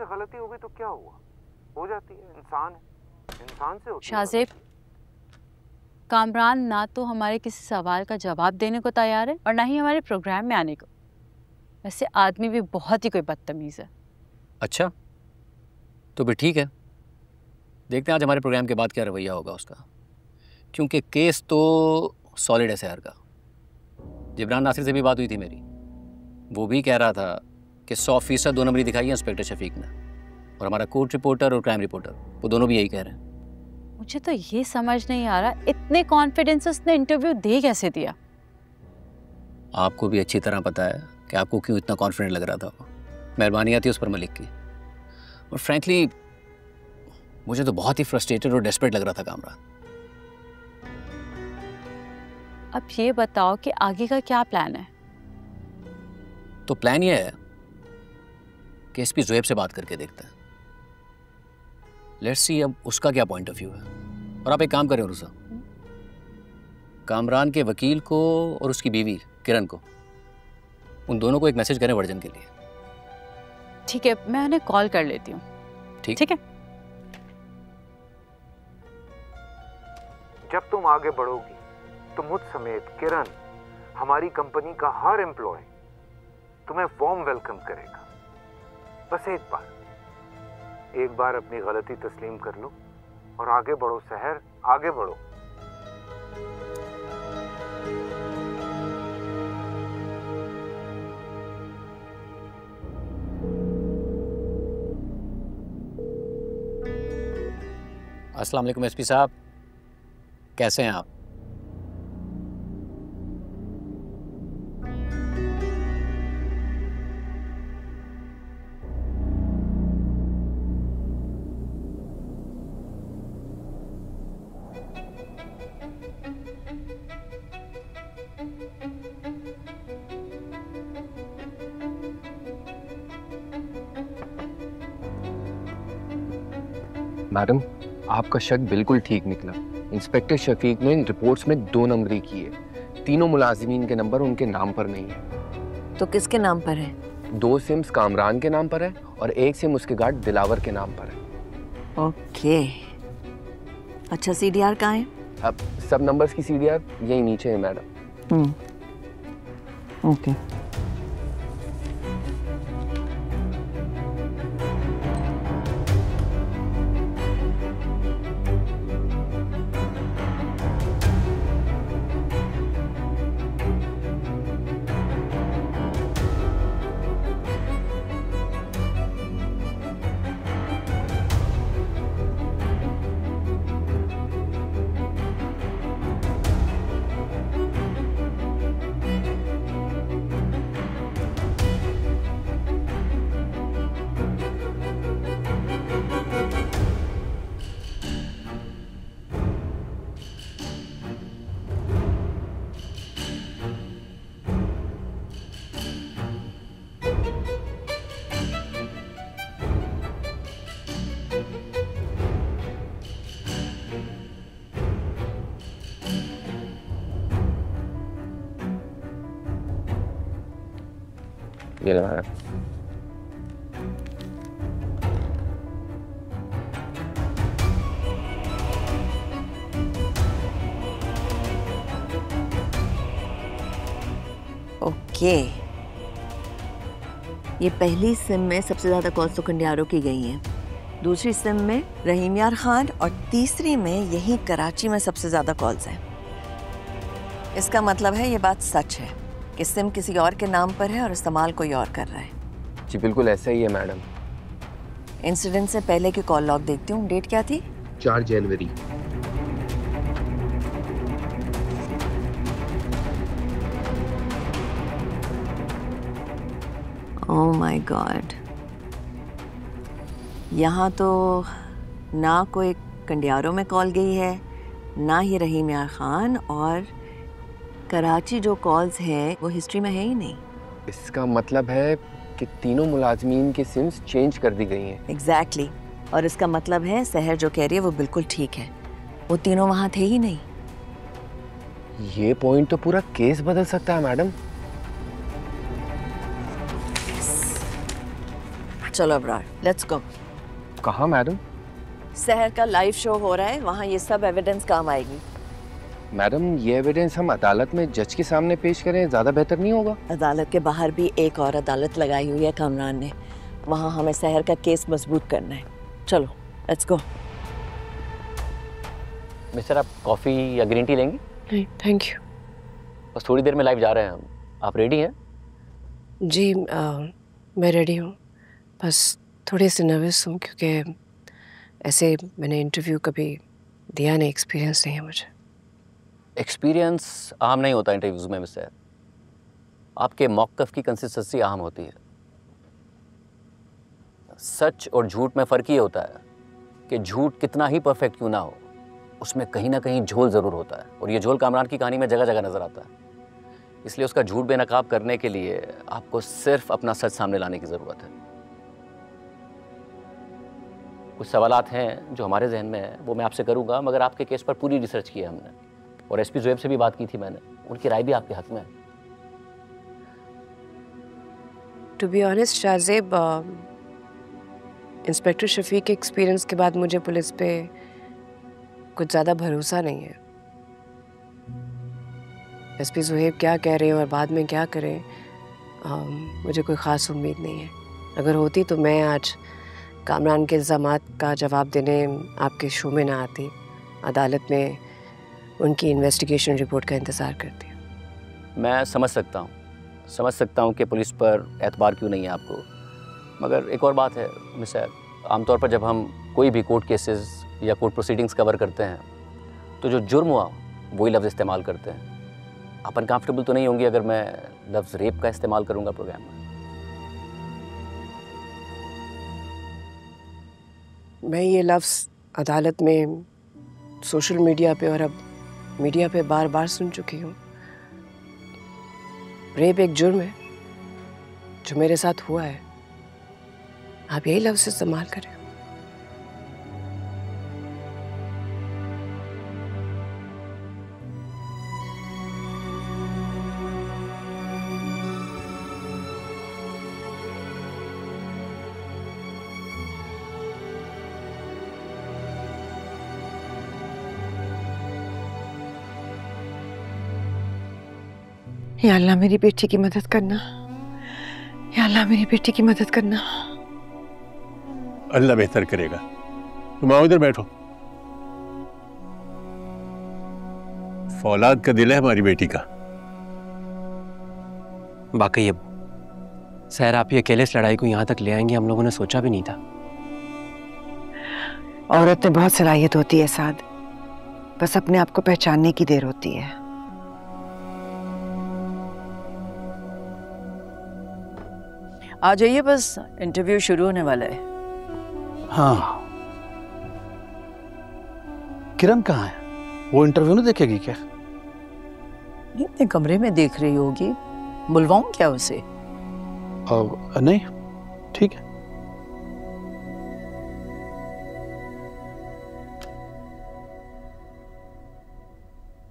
गलती होगी तो क्या हुआ, हो जाती है, इंसान है, इंसान से होती है। शाहजेब, कामरान ना तो हमारे किसी सवाल का जवाब देने को तैयार है और ना ही हमारे प्रोग्राम में आने को। वैसे आदमी भी बहुत ही कोई बदतमीज है। अच्छा, तो फिर ठीक है, देखते हैं आज हमारे प्रोग्राम के बाद क्या रवैया होगा उसका, क्योंकि केस तो सॉलिड है शहर का। जिब्रान नासिर से भी बात हुई थी मेरी, वो भी कह रहा था कि 100% 2 नंबरी दिखाई है इंस्पेक्टर शफीक ने, और हमारा कोर्ट रिपोर्टर और क्राइम रिपोर्टर वो दोनों भी यही कह रहे हैं। मुझे तो ये समझ नहीं आ रहा इतने कॉन्फिडेंस से उसने इंटरव्यू दे कैसे दिया। आपको भी अच्छी तरह पता है कि आपको क्यों इतना कॉन्फिडेंट लग रहा था। मेहरबानी आती उस पर मलिक की, और फ्रैंकली मुझे तो बहुत ही फ्रस्ट्रेटेड और डेस्परेट लग रहा था कामरान। अब ये बताओ कि आगे का क्या प्लान है? तो प्लान ये है कि एसपी ज़ुएब से बात करके देखते हैं। लेट्स सी अब उसका क्या पॉइंट ऑफ व्यू है। और आप एक काम करें रुसा, कामरान के वकील को और उसकी बीवी किरण को, उन दोनों को एक मैसेज करें वर्जन के लिए। ठीक है, मैं उन्हें कॉल कर लेती हूँ। ठीक है। जब तुम आगे बढ़ोगी तो मुझ समेत किरण, हमारी कंपनी का हर एम्प्लॉय तुम्हें वार्म वेलकम करेगा। बस एक बार अपनी गलती तस्लीम कर लो और आगे बढ़ो शहर, आगे बढ़ो। अस्सलाम वालेकुम एसपी साहब, कैसे हैं आप? मैडम, आपका शक बिल्कुल ठीक निकला। इंस्पेक्टर शफीक ने रिपोर्ट्स में 2 नंबरी की है। तीनों मुलाजिमीन के नंबर उनके नाम पर नहीं है। तो किसके नाम पर है? 2 सिम्स कामरान के नाम पर है और 1 सिम उसके गार्ड दिलावर के नाम पर है। ओके, अच्छा सीडीआर कहाँ है? अब सब नंबर्स की सीडीआर यही नीचे है मैडम। ओके। ये लो मैडम। ओके, ये पहली सिम में सबसे ज्यादा कॉल्स तो कंडियारों की गई हैं, दूसरी सिम में रहीम यार खान और तीसरी में यही कराची में सबसे ज्यादा कॉल्स हैं। इसका मतलब है ये बात सच है कि सिम किसी और के नाम पर है और इस्तेमाल कोई और कर रहा है। जी बिल्कुल ऐसा ही है मैडम। इंसिडेंट से पहले की कॉल लॉग देखती हूँ। डेट क्या थी? 4 जनवरी। ओह माय गॉड, यहाँ तो ना कोई कंडियारों में कॉल गई है, ना ही रहीम यार खान, और कराची जो कॉल्स है वो हिस्ट्री में है ही नहीं। इसका मतलब है कि तीनों मुलाजमीन की सिम्स चेंज कर दी गई हैं। एग्जैक्टली, और इसका मतलब है सहर जो कह रही है वो बिल्कुल ठीक है, वो तीनों वहाँ थे ही नहीं। ये पॉइंट तो पूरा केस बदल सकता है मैडम। चलो अब्रार, लेट्स गो। कहाँ मैडम? शहर का लाइव शो हो रहा है, वहाँ ये सब एविडेंस काम आएगी। मैडम ये एविडेंस हम अदालत में जज के सामने पेश करें, ज़्यादा बेहतर नहीं होगा? अदालत के बाहर भी एक और अदालत लगाई हुई है कामरान ने, वहाँ हमें शहर का केस मजबूत करना है। चलो लेट्स गो। मिस्टर, आप कॉफ़ी या ग्रीन टी लेंगी? नहीं थैंक यू। बस थोड़ी देर में लाइव जा रहे हैं हम, आप रेडी हैं? जी मैं रेडी हूँ, बस थोड़ी सी नर्वस हूँ क्योंकि ऐसे मैंने इंटरव्यू कभी दिया नहीं, एक्सपीरियंस नहीं है मुझे। एक्सपीरियंस अहम नहीं होता इंटरव्यूज़ में मिस्टर, आपके मौक़िफ़ की कंसिस्टेंसी अहम होती है। सच और झूठ में फ़र्क ये होता है कि झूठ कितना ही परफेक्ट क्यों ना हो, उसमें कहीं ना कहीं झोल ज़रूर होता है, और ये झोल कामरान की कहानी में जगह जगह नज़र आता है। इसलिए उसका झूठ बेनकाब करने के लिए आपको सिर्फ अपना सच सामने लाने की ज़रूरत है। कुछ सवालात हैं जो हमारे जहन में हैं, वो मैं आपसे करूँगा, मगर आपके केस पर पूरी रिसर्च की है हमने, और एसपी ज़ुएब से भी बात की थी मैंने, उनकी राय भी आपके हक़ में है। To be honest Shahzeb, inspector Shafiq के एक्सपीरियंस के बाद मुझे पुलिस पे कुछ ज़्यादा भरोसा नहीं है। एसपी ज़ुएब क्या कह रहे हैं और बाद में क्या करें, मुझे कोई ख़ास उम्मीद नहीं है। अगर होती तो मैं आज कामरान के इल्ज़ामात का जवाब देने आपके शो में ना आती, अदालत में उनकी इन्वेस्टिगेशन रिपोर्ट का इंतज़ार करती। मैं समझ सकता हूँ कि पुलिस पर एतबार क्यों नहीं है आपको, मगर एक और बात है मिस्टर, आमतौर पर जब हम कोई भी कोर्ट केसेस या कोर्ट प्रोसीडिंग्स कवर करते हैं तो जो जुर्म हुआ वही लफ्ज़ इस्तेमाल करते हैं। आप अनकम्फर्टेबल तो नहीं होंगी अगर मैं लफ्ज़ रेप का इस्तेमाल करूँगा प्रोग्राम में? मैं ये लफ्ज़ अदालत में, सोशल मीडिया पे और अब मीडिया पे बार बार सुन चुकी हूँ। रेप एक जुर्म है जो मेरे साथ हुआ है, आप यही लफ्ज़ इस्तेमाल करें। या अल्लाह मेरी बेटी की मदद करना, या अल्लाह मेरी बेटी की मदद करना। अल्लाह बेहतर करेगा। तुम आओ इधर बैठो। फौलाद का दिल है हमारी बेटी का। वाकई अब सैर, आप ये अकेले इस लड़ाई को यहाँ तक ले आएंगे हम लोगों ने सोचा भी नहीं था। औरत में बहुत सलाहियत होती है साद, बस अपने आप को पहचानने की देर होती है। आ जाइए, बस इंटरव्यू शुरू होने वाला है। हाँ, किरण कहाँ है? वो इंटरव्यू नहीं देखेगी क्या? अपने कमरे में देख रही होगी, बुलवाऊं क्या उसे? नहीं, ठीक है।